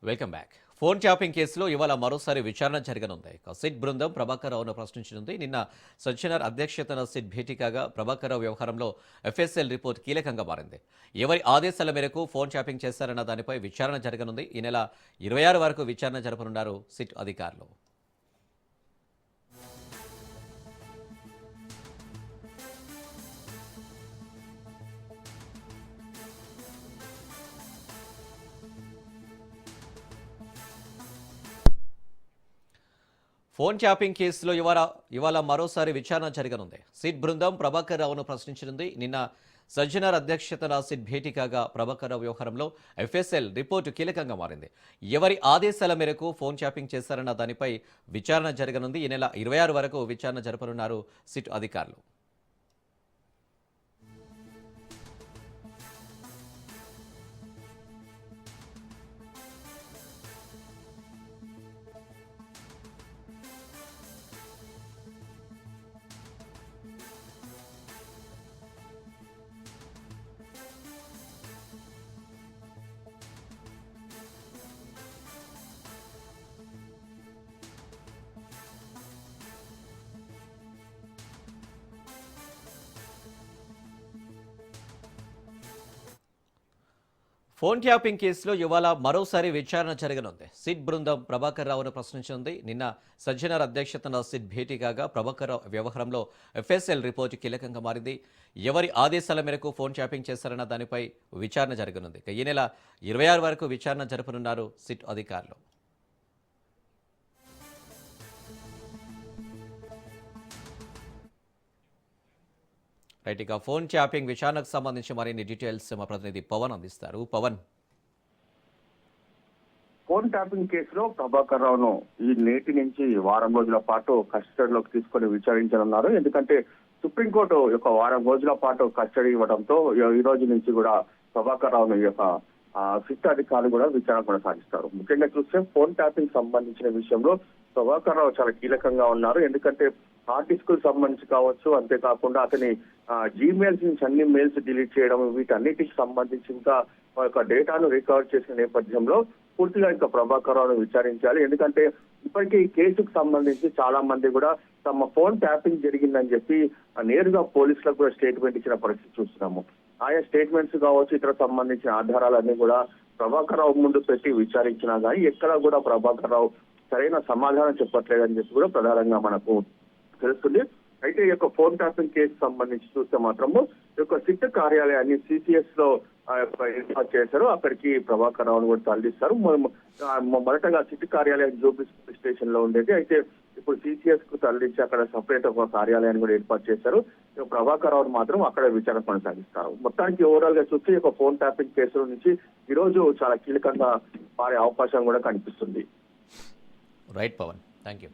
Welcome back. Phone tapping కేసులో ఇవాళ మరోసారి విచారణ జరగనుంది. సిట్ బృందం ప్రభాకర్ రావును ప్రశ్నించనుంది. నిన్న సజ్జనర్ అధ్యక్షతన సిట్ భేటీ కాగా ప్రభాకర్ రావు వ్యవహారంలో ఎఫ్ఎస్ఎల్ రిపోర్ట్ కీలకంగా మారింది. ఎవరి ఆదేశాల మేరకు ఫోన్ ట్యాపింగ్ చేశారన్న దానిపై విచారణ జరగనుంది. ఈ నెల 26 వరకు విచారణ జరపనున్నారు సిట్ అధికారులు. ఫోన్ ట్యాపింగ్ కేసులో ఇవాళ మరోసారి విచారణ జరగనుంది. సిట్ బృందం ప్రభాకర్ రావును ప్రశ్నించనుంది. నిన్న సజ్జనర్ అధ్యక్షతన సిట్ భేటీ కాగా ప్రభాకర్ రావు వ్యవహారంలో ఎఫ్ఎస్ఎల్ రిపోర్టు కీలకంగా మారింది. ఎవరి ఆదేశాల మేరకు ఫోన్ ట్యాపింగ్ చేశారన్న దానిపై విచారణ జరగనుంది. ఈ నెల 26 వరకు విచారణ జరపనున్నారు సిట్ అధికారులు. ఫోన్ ట్యాపింగ్ కేసులో ఇవాళ మరోసారి విచారణ జరగనుంది. సిట్ బృందం ప్రభాకర్ రావును ప్రశ్నించింది. నిన్న సజ్జనర్ అధ్యక్షతన సిట్ భేటీ కాగా ప్రభాకర్ రావు వ్యవహారంలో ఎఫ్ఎస్ఎల్ రిపోర్టు కీలకంగా మారింది. ఎవరి ఆదేశాల మేరకు ఫోన్ ట్యాపింగ్ చేశారన్న దానిపై విచారణ జరగనుంది. ఈ నెల 26 వరకు విచారణ జరపనున్నారు సిట్ అధికారులు. రైట్, ఇక ఫోన్ ట్యాపింగ్ విచారణకు సంబంధించి మరిన్ని డీటెయిల్స్ మా ప్రతినిధి పవన్ అందిస్తారు. పవన్, ఫోన్ ట్యాపింగ్ కేసులో ప్రభాకర్ రావును ఈ నేటి నుంచి వారం రోజుల పాటు కస్టడీలోకి తీసుకొని విచారించనున్నారు. ఎందుకంటే సుప్రీంకోర్టు యొక్క వారం రోజుల పాటు కస్టడీ ఇవ్వడంతో ఈ రోజు నుంచి కూడా ప్రభాకర్ రావును ఈ యొక్క సిట్ అధికారులు కూడా విచారణ కొనసాగిస్తారు. ముఖ్యంగా చూస్తే ఫోన్ ట్యాపింగ్ సంబంధించిన విషయంలో ప్రభాకర్ రావు చాలా కీలకంగా ఉన్నారు. ఎందుకంటే హార్డ్ డిస్క్ కు సంబంధించి కావచ్చు, అంతేకాకుండా అతని జీమెయిల్స్ నుంచి అన్ని మెయిల్స్ డిలీట్ చేయడం, వీటన్నిటికి సంబంధించి ఇంకా యొక్క డేటాను రికవర్ చేసిన నేపథ్యంలో పూర్తిగా ఇంకా ప్రభాకర్ రావును విచారించాలి. ఎందుకంటే ఇప్పటికే ఈ కేసుకు సంబంధించి చాలా మంది కూడా తమ ఫోన్ ట్యాపింగ్ జరిగిందని చెప్పి నేరుగా పోలీసులకు కూడా స్టేట్మెంట్ ఇచ్చిన పరిస్థితి చూస్తున్నాము. ఆయా స్టేట్మెంట్స్ కావచ్చు, ఇతర సంబంధించిన ఆధారాలన్నీ కూడా ప్రభాకర్ రావు ముందు పెట్టి విచారించినా కానీ ఎక్కడా కూడా ప్రభాకర్ రావు సరైన సమాధానం చెప్పట్లేదని చెప్పి కూడా ప్రధానంగా మనకు తెలుస్తుంది. అయితే ఈ యొక్క ఫోన్ ట్యాపింగ్ కేసు సంబంధించి చూస్తే మాత్రము ఈ యొక్క సిట్ కార్యాలయాన్ని సిసిఎస్ లో ఏర్పాటు చేశారు. అక్కడికి ప్రభాకర్ రావును కూడా తరలిస్తారు. మొదటగా సిట్ కార్యాలయం జూబ్లీ స్టేషన్ లో ఉండేది. అయితే ఇప్పుడు సిసిఎస్ కు తరలించి అక్కడ సపరేట్ ఒక కార్యాలయాన్ని కూడా ఏర్పాటు చేశారు. ప్రభాకర్ రావును మాత్రం అక్కడ విచారణ కొనసాగిస్తారు. మొత్తానికి ఓవరాల్ గా చూస్తే ఒక ఫోన్ ట్యాపింగ్ కేసుల నుంచి ఈ రోజు చాలా కీలకంగా మారే అవకాశం కూడా కనిపిస్తుంది. Right Pavan, thank you.